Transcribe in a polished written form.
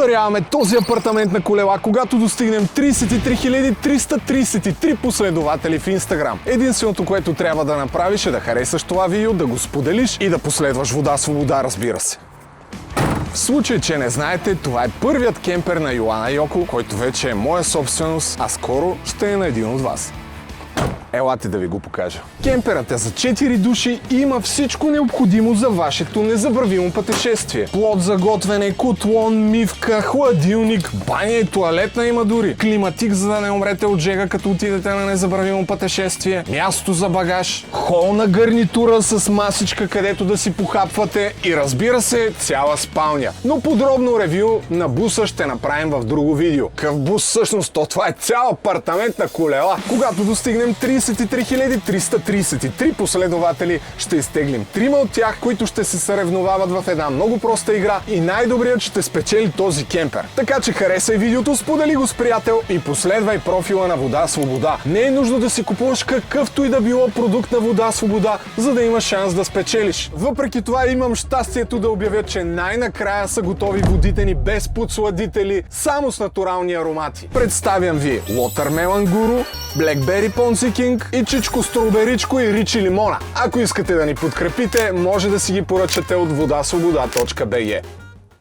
Подаряваме този апартамент на колела, когато достигнем 33 333 последователи в Instagram. Единственото, което трябва да направиш е да харесаш това видео, да го споделиш и да последваш Вода Свобода, разбира се. В случай, че не знаете, това е първият кемпер на Йоана Йоко, който вече е моя собственост, а скоро ще е на един от вас. Елате да ви го покажа. Кемперът е за 4 души и има всичко необходимо за вашето незабравимо пътешествие. Плот за готвене, котлон, мивка, хладилник, баня и тоалетна има дори. Климатик, за да не умрете от жега, като отидете на незабравимо пътешествие. Място за багаж, холна гарнитура с масичка, където да си похапвате и разбира се, цяла спалня. Но подробно ревю на буса ще направим в друго видео. Къв бус всъщност? Това е цял апартамент на колела. Когато достигнем 33 333 последователи, ще изтеглим 3 от тях, които ще се съревновават в една много проста игра и най-добрият ще спечели този кемпер. Така че харесай видеото, сподели го с приятел и последвай профила на Вода Свобода. Не е нужно да си купуваш какъвто и да било продукт на Вода Свобода, за да имаш шанс да спечелиш. Въпреки това имам щастието да обявя, че най-накрая са готови водите ни без подсладители, само с натурални аромати. Представям ви Watermelon Guru, Blackberry Ponzi King и Чичко Строберичко и Ричи Лимона. Ако искате да ни подкрепите, може да си ги поръчате от vodasvoboda.bg.